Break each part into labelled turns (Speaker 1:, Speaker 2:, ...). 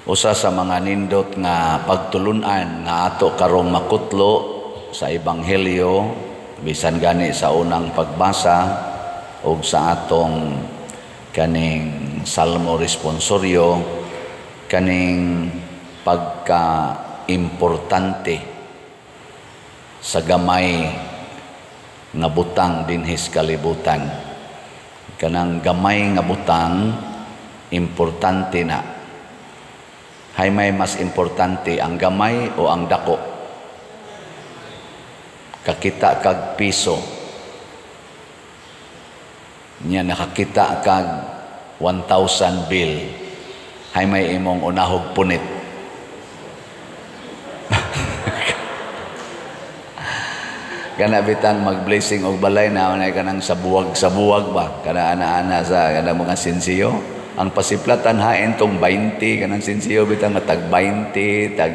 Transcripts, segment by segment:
Speaker 1: Usa sa mga nindot nga pagtulunan nga ato karong makutlo sa Ebanghelyo, bisan gani sa unang pagbasa o sa atong kaning Salmo Responsorio, kaning pagka-importante sa gamay nga butang dinhis kalibutan. Kanang gamay nga butang, importante na. Hay may mas importante, ang gamay o ang dako? Kakita kag piso. Nya nakakita kag 1,000 bill. Hay may imong unahog punit. Kana bitang mag-blessing og balay na unay kanang sa buwag ba? Kana ana-ana sa kanang mga sinsiyo. Ang pasiplatan hain tong 20 kanang sinsiyo bitang tag 20 tag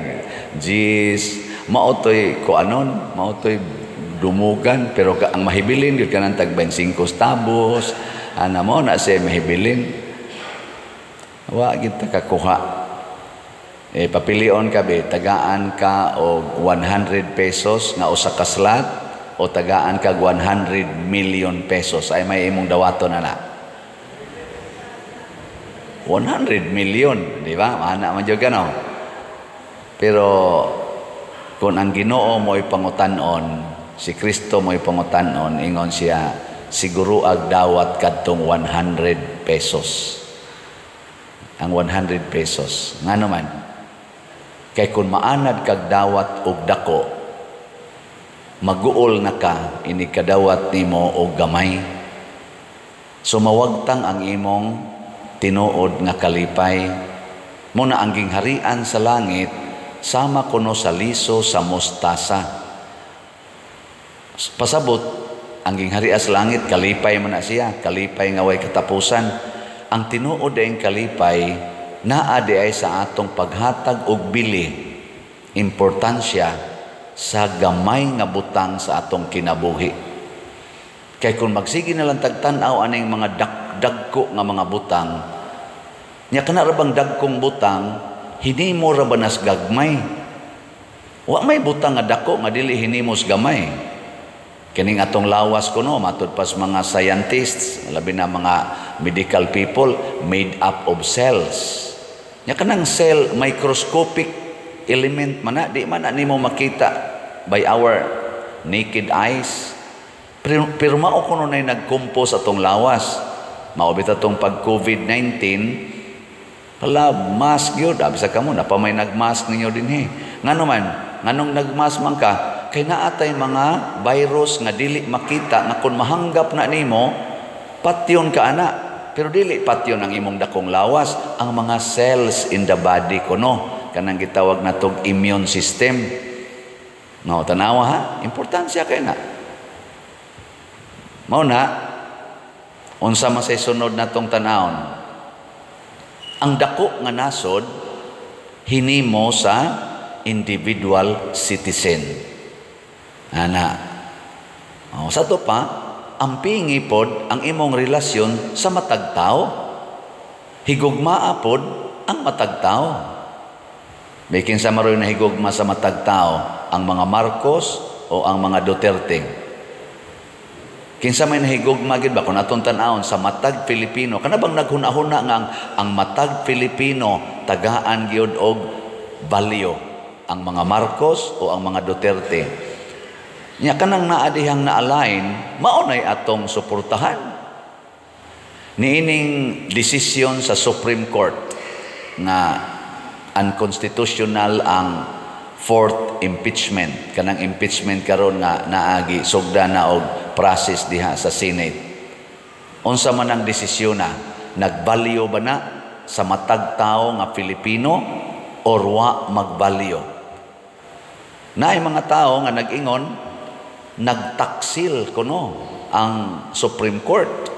Speaker 1: 10 mautoy ko anon mautoy dumugan pero ang mahibilin gyud kanang tag 25 tabos ana mo na say mahibilin wa gid ta kakuha papilion ka be tagaan ka og 100 pesos nga usa ka slot o tagaan ka 100 million pesos ay may imong dawaton ana 100 million, di ba? Ana man jud kano. Pero kung ang Ginoo mo'y pangutanon, si Kristo mo'y pangutanon, ingon siya, siguro ag dawat kadtong 100 pesos. Ang 100 pesos. Nga naman, kay kung maanad kag dawat og dako, maguol na ka, ini kadawat nimo og gamay. So mawagtang ang imong tinuod nga kalipay mo na ang gingharian sa langit sama kuno sa liso sa mostasa. Pasabot ang gingharian sa langit kalipay man na siya, kalipay nga way katapusan. Ang tinuod ay kalipay naa di ay sa atong paghatag og bili importansya sa gamay nga butang sa atong kinabuhi. Kay kung magsige na lang tagtanaw aning mga dagko nga mga butang, nya kana ra bang dagkong butang hinimo ra banas gagmay. Wa may butang nga dako nga dili hinimos gamay. Kining atong lawas kuno matud pas mga scientists, labi na mga medical people, made up of cells. Nya kanang cell microscopic element man di man nimo makita by our naked eyes. Pero mao kuno nay nagkompose atong lawas. Maobit atong pag COVID-19, pala mask yun. Abisa ka mo, napamay nagmask ninyo din he. Nga naman, nganong nagmask man ka, kay naatay mga virus nga dili makita, nga kung mahanggap na nimo, patyon ka ana. Pero dili patyon ang imong dakong lawas, ang mga cells in the body kuno. Kanang gitawag na tog immune system. Mao tanawa ha, importansya kay na. Mao na, unsa man say sunod natong tanawon, ang dako nga nasod hinimo sa individual citizen. Ana. Sa to pa, ang pingi pod ang imong relasyon sa matag tao. Higugmaa pod ang matag tao. Bikin sa maroy na higugma sa matag tao ang mga Marcos o ang mga Duterte. Kinsa may nahigugma gid ba kung atong tan-awon sa matag Pilipino, kana bang naghuna-huna nga ang matag Pilipino tagaan gyud og balyo ang mga Marcos o ang mga Duterte. Nya kanang naadihang na-align mao nay atong suportahan. Niining desisyon sa Supreme Court nga unconstitutional ang fourth impeachment, kanang impeachment karon nga naagi sugda na og process diha sa Senate. Unsa man ang desisyon na, nagbalyo ba na sa matag tao nga Pilipino or wa magbalyo? Naay mga tao nga nag-ingon, nagtaksil kuno ang Supreme Court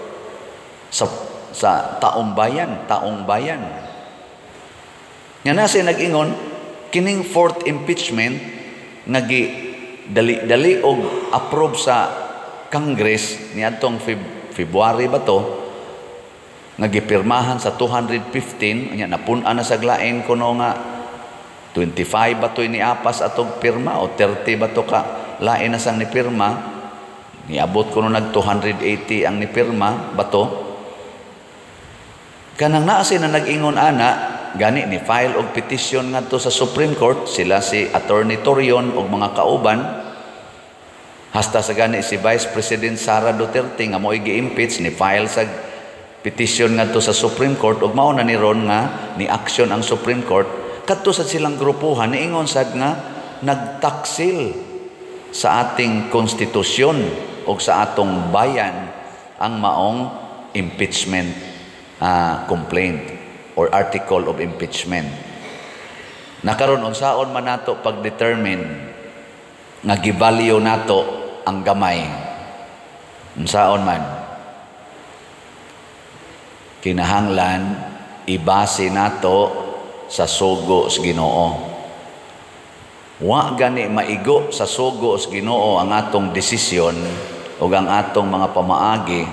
Speaker 1: sa taong bayan. Nga nasi nag-ingon, kining fourth impeachment nga dali og approve sa Congress niadtong February ba to, nga gipirmahan sa 215 nya napun-an na sa glain kuno nga 25 ba to ni apas atog pirma o 30 ba to ka lain na sang ni pirma niabot kuno nag 280 ang ni pirma ba to kanang naa na nag-ingon ana gani ni file og petition ngadto sa Supreme Court sila si Attorney Torion og mga kauban hasta sa gani si Vice President Sara Duterte nga mo'y gi-impeach ni file sa petition ngadto sa Supreme Court ug mao na ni ron nga ni action ang Supreme Court kadto sa silang grupuhan niingon sad nga nagtaksil sa ating konstitusyon o sa atong bayan ang maong impeachment complaint or article of impeachment. Nakaron unsaon man nato pag-determine nga gibalyo nato ang gamay. Unsaon man kinahanglan ibase nato sa sugo sa Ginoo. Wa gani maigo sa sugo sa Ginoo ang atong desisyon o ang atong mga pamaagi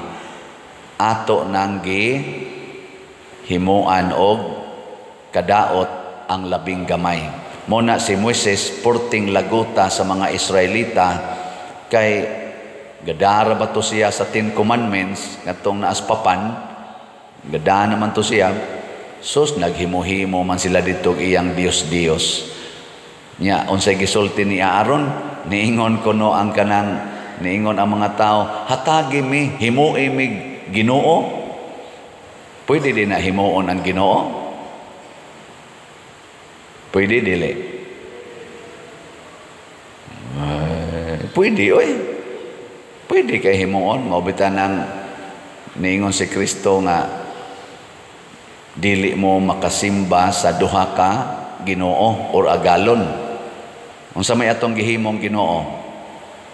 Speaker 1: ato nang himuan og kadaot ang labing gamay. Muna si Moises purting laguta sa mga Israelita kay gadara ba to siya sa 10 commandments ngatong naaspapan gada naman to siya sus naghimo-himo man sila dito iyang Dios nya unsay gisulti ni Aaron niingon kuno ang kanang niingon ang mga tao hatagi mi himui mi Ginoo pwede din na himuon ang Ginoo pwede dili pwede oy pwede kay himuon maubitan ang niingon si Kristo nga dili mo makasimba sa duha ka Ginoo or agalon. Unsa may atong gihimong Ginoo?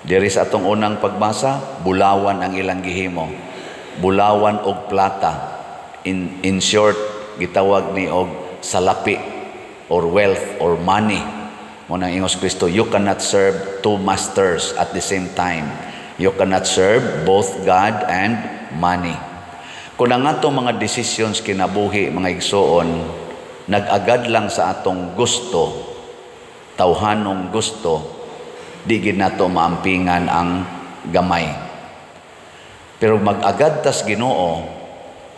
Speaker 1: Diri sa atong unang pagbasa, bulawan ang ilang gihimo. Bulawan og plata. In short, gitawag ni og salapi or wealth or money. Mo nang ingos Kristo, you cannot serve two masters at the same time. You cannot serve both God and money. Kung ang atong mga decisions kinabuhi, mga igsoon, nag-agad lang sa atong gusto, tawhanong gusto, di gid nato maampingan ang gamay. Pero mag-agad tas Ginoo,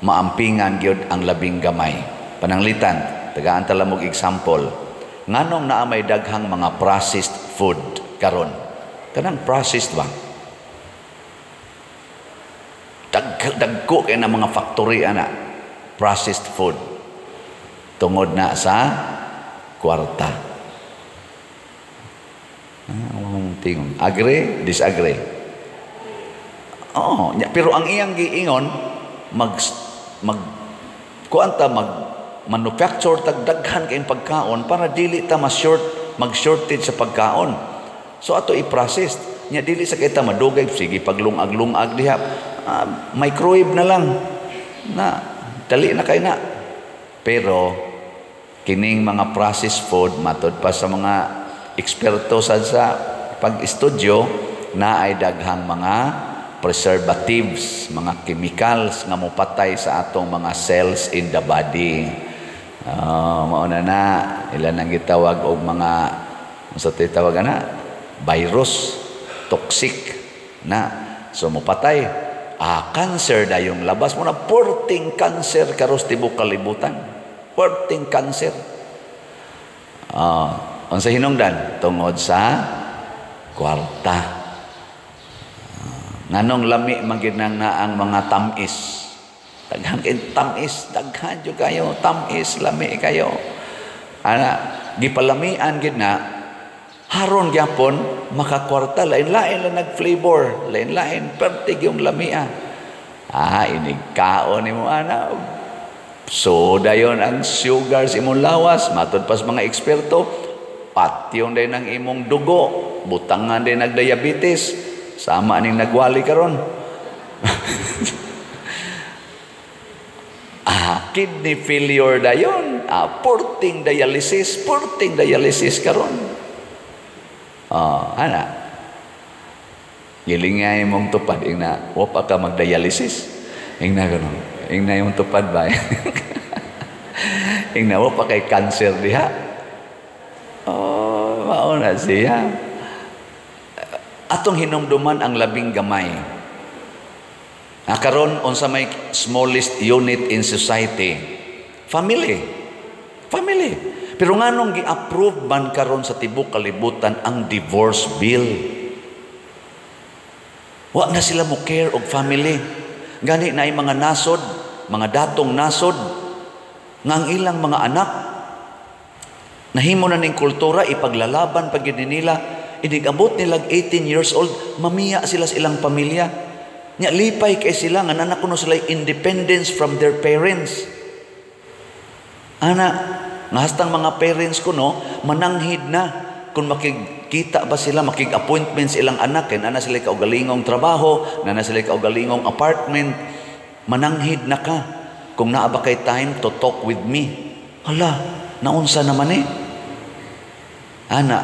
Speaker 1: maampingan gyud ang labing gamay. Pananglitan, tagaan tala mog example. Nganong naa may daghang mga processed food karon? Kanang processed ba? Dagko kay na mga factory ana processed food tungod na sa kwarta. Tingog. Agree, disagree. Pero ang iyang giingon manufacture tag daghan kay pagkaon para dili ta mag-shortage sa pagkaon. So ato i-process nya dili sa kita madugay sige paglungag-lungag diha. Microwave na lang na dali na kay na pero kining mga processed food matod pa sa mga eksperto sa pag-estudyo na ay daghang mga preservatives, mga chemicals nga mopatay sa atong mga cells in the body. Mauna na ilan ang gitawag og mga sa tawag ana virus toxic na so mopatay. Cancer na yung labas mo na porting cancer karos tibok kalibutan. Porting cancer. Unsa hinungdan? Tungod sa kwarta. Nganong lami maginang na ang mga tamis. Daghan tamis, daghan jud kayo tamis, lami kayo. Gipalamian gid na haron gyapon makakwarta lain-lain lang nag-flavor, lain-lain pertig yung lamia. Inigkaon nimo ana. Soda yon ang sugar sa imong lawas, matod pas mga eksperto, patyon din ang imong dugo, butangan din nagdiabetes, sama ning nagwali karon. Kidney failure dayon, porting dialysis karon. Gilingay mong tupad ing na wa pa ka magdialysis ing na gano'n Ing na yung tupad ba? Ing na pa kay cancer diha. Oh, mauna siya. Atong hinumduman ang labing gamay. Karon unsa may smallest unit in society? Family. Family. Pero nganong gi-approve man karon sa tibok kalibutan ang divorce bill? Wa na sila mo care og family. Gani na ay mga nasod, mga datong nasod, nga ang ilang mga anak, nahimo na ning kultura, ipaglalaban pag nila, inigabot nilag 18 years old, mamiya sila sa ilang pamilya. Nya lipay kay sila, nga nanak kuno sila independence from their parents. Ana, nga hastang mga parents ko no, mananghid na, kung makikita ba sila, makig-appointment sa ilang anak, kaya na sila kaugalingong trabaho, na sila kaugalingong apartment, mananghid na ka, kung naa ba kay time to talk with me. Hala, naunsa naman Ana,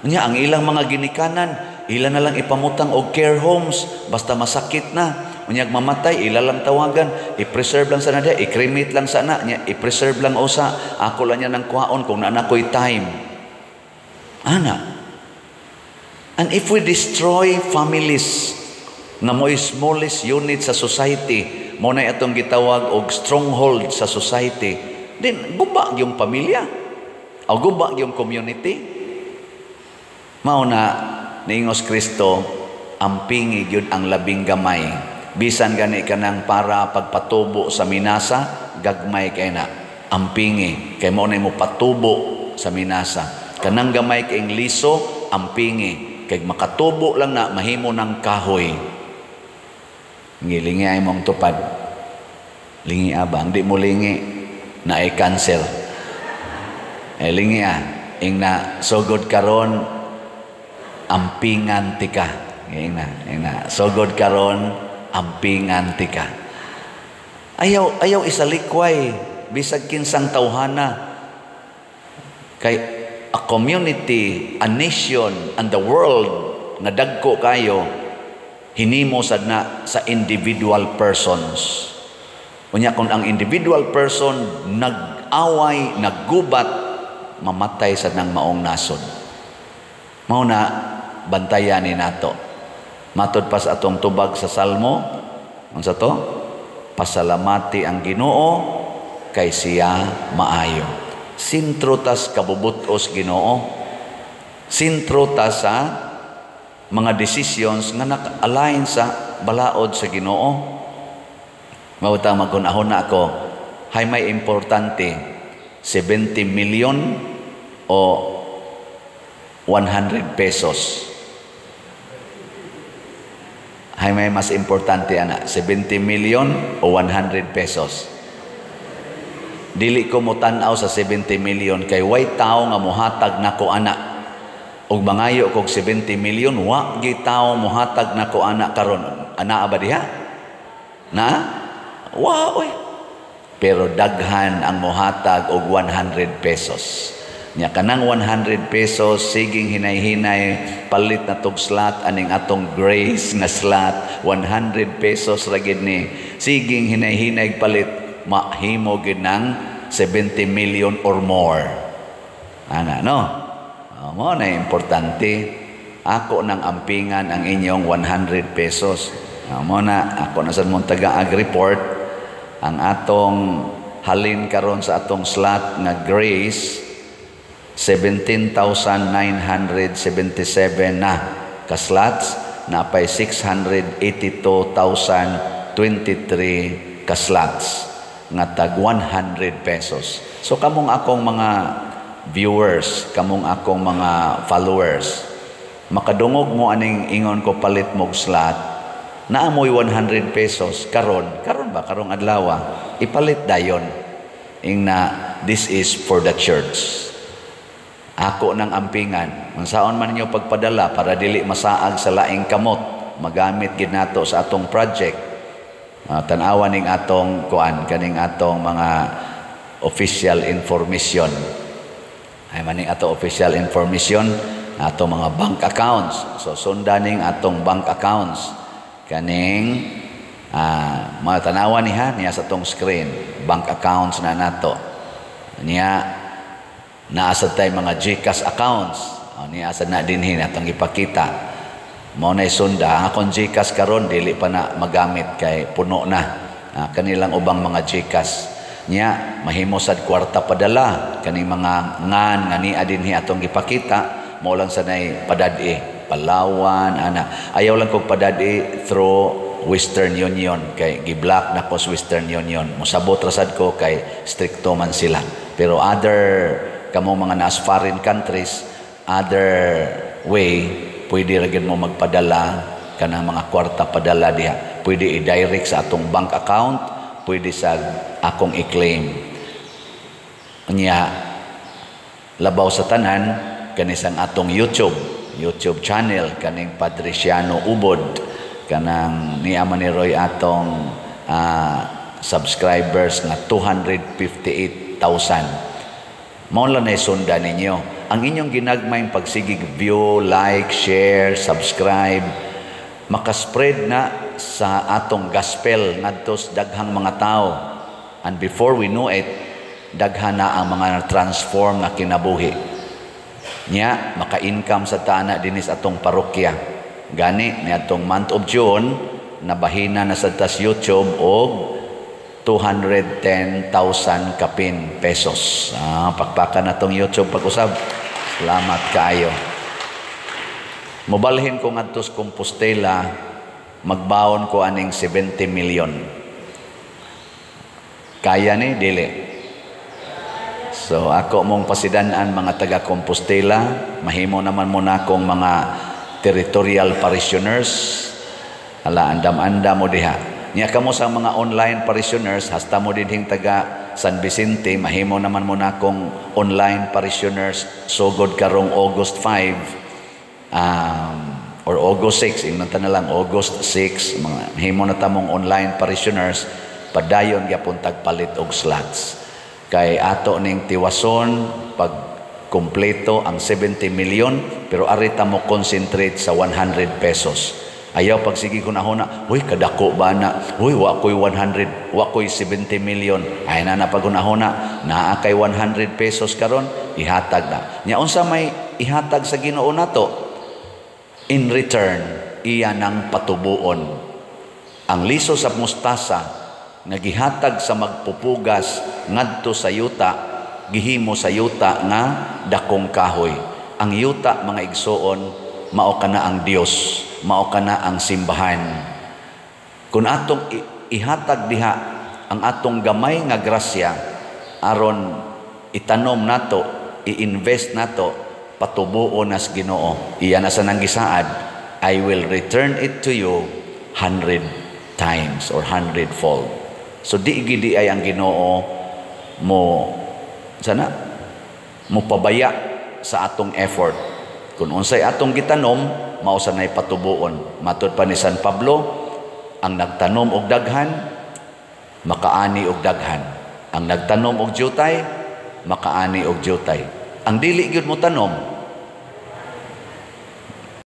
Speaker 1: niya ang ilang mga ginikanan, ila na lang ipamutang og care homes, basta masakit na. Unyag mamatay, ila lang tawagan, i-preserve lang sana dia, i-cremate lang sana niya, i-preserve lang usa, ako lang niya ng kuhaon kung naan ako'y time. Ana. And if we destroy families, nga mo'y smallest unit sa society, mo na itong gitawag og stronghold sa society, then guba yung pamilya, o guba yung community. Mauna, niingos Kristo, ampingi yun ang labing gamay. Bisan gani ka nang para pagpatubo sa minasa, gagmay kay na. Ampingi, kay mo na mo patubo sa minasa. Kanang gamay kay liso, ampingi. Kay makatubo lang na, mahimo ng kahoy. Ngilingi ay mong tupad. Lingi abang, di mo lingi na ay cancer. Lingi ing na, so good karon, ampingan tika. Ing na, so good karon, ampingan tika. Ayaw isalikway bisag kinsang tawhana. Kay a community, a nation, and the world nga dagko kayo hinimo sad na sa individual persons. Unya kung ang individual person nag-away, naggubat, mamatay sad nang maong nasod. Mao na bantayan ni nato. Matod pa sa atong tubag sa Salmo, unsa to? Pasalamati ang Ginoo kay siya maayo. Sintro tas kabubutos Ginoo. Sintro ta sa mga decisions nga naka-align sa balaod sa Ginoo. Mauta magunahon na ako, hay may importante, 70 million o 100 pesos. Hay may mas importante ana, 70 million o 100 pesos. Dili ko mo tan-aw sa 70 million kay way tao nga mohatag nako ana. Og mangayo kog 70 million, wa gi tao mohatag nako ana karon. Ana ba diha? Na? Wa oy. Pero daghan ang mohatag og 100 pesos. Nya kanang 100 pesos siging hinay-hinay palit na tog slot aning atong grace nga slot 100 pesos ra gid ni siging hinay-hinay palit mahimo gid ng 70 million or more. Ana no? Mo na importante. Ako nang ampingan ang inyong 100 pesos. Mo na ako na sad mong taga-ag report ang atong halin karon sa atong slot nga grace 17,977 na ka-slots, napay 682,023 ka-slots nga tag 100 pesos. So kamong akong mga viewers, kamong akong mga followers, makadungog mo aning ingon ko palit mog slot, naamoy 100 pesos karon ba karong adlaw ipalit dayon ing na this is for the church. Ako ng ampingan, unsaon man ninyo pagpadala para dili masaag sa laing kamot, magamit gid nato sa atong project. Tan-awan ning atong kuan kaning atong mga official information. Ay maning ato official information, atong mga bank accounts. So sundan ning atong bank accounts kaning Matanawan niya sa tong screen, bank accounts na nato. Niya, naasad tayo mga GCash accounts. Niya asad na dinhin atong ipakita. Mao na isunda. Ang akong GCash karon dili pa na magamit kay puno na. Kanilang ubang mga GCash. Niya, mahimo sad kwarta padala. Kaning mga ngan nga niya dinhi atong ipakita. Mao lang sanay padadi. Palawan, ana. Ayaw lang kong padadi through Western Union kay giblock na ko sa Western Union. Musabot rasad ko kay stricto man sila. Pero other kamo mga nas foreign countries, other way pwede ra gyud mo magpadala kanang mga kwarta padala diha. Pwede i-direct sa atong bank account, pwede sa akong i-claim. Unya labaw sa tanan kanisang atong YouTube channel kaning Patriciano Ubod. Kanang niya man ni Roy atong subscribers nga 258,000. Mao lang na isunda ninyo. Ang inyong ginagmayng pagsigig view, like, share, subscribe, makaspread na sa atong gospel ngadto sa daghang mga tao. And before we know it, daghan na ang mga transform na kinabuhi. Nya maka-income sa tana dinis atong parokya. Gani niadtong month of June nabahina na sa tas YouTube og 210,000 kapin pesos. Pakpakan na tong YouTube pag-usab. Salamat kaayo. Mobalhin ko ngadto sa Compostela, magbaon ko aning 70 million. Kaya ni dili. So ako mong pasidan-an mga taga Compostela, mahimo naman muna akong mga territorial parishioners. Andam-andam mo diha. Niya kamo sa mga online parishioners, hasta mo dinhing taga San Vicente, mahimo naman muna akong online parishioners sugod karong August 5 or August 6, ingnon ta na lang August 6, mahimo na tamong online parishioners padayon gyapon tagpalit og slots. Kay ato ning tiwason pag kompleto ang 70 million, pero arita mo concentrate sa 100 pesos. Ayaw pagsigi ko na huna, uy, kadako ba na? Uy, wakoy 100, wakoy 70 million. Ay na napagunahuna, naakay 100 pesos karon, ihatag na. Nya unsa may ihatag sa Ginoo nato? In return, iya nang patubuon. Ang liso sa mustasa, nagihatag sa magpupugas ngadto sa yuta, gihimo sa yuta nga dakong kahoy. Ang yuta, mga igsoon, mao kana ang Dios, mao kana ang simbahan. Kung atong ihatag diha ang atong gamay nga grasya aron itanom nato, i-invest nato, patubuon nas Ginoo. Iya na sa nanggisaad, I will return it to you 100 times or 100-fold. So di gidi ay ang Ginoo mo sana mo pabaya sa atong effort. Kung unsay atong gitanom, mao sanay patubuon. Matud pa ni San Pablo, ang nagtanom og daghan makaani og daghan. Ang nagtanom og jutay makaani og jutay. Ang dili gyud mo tanom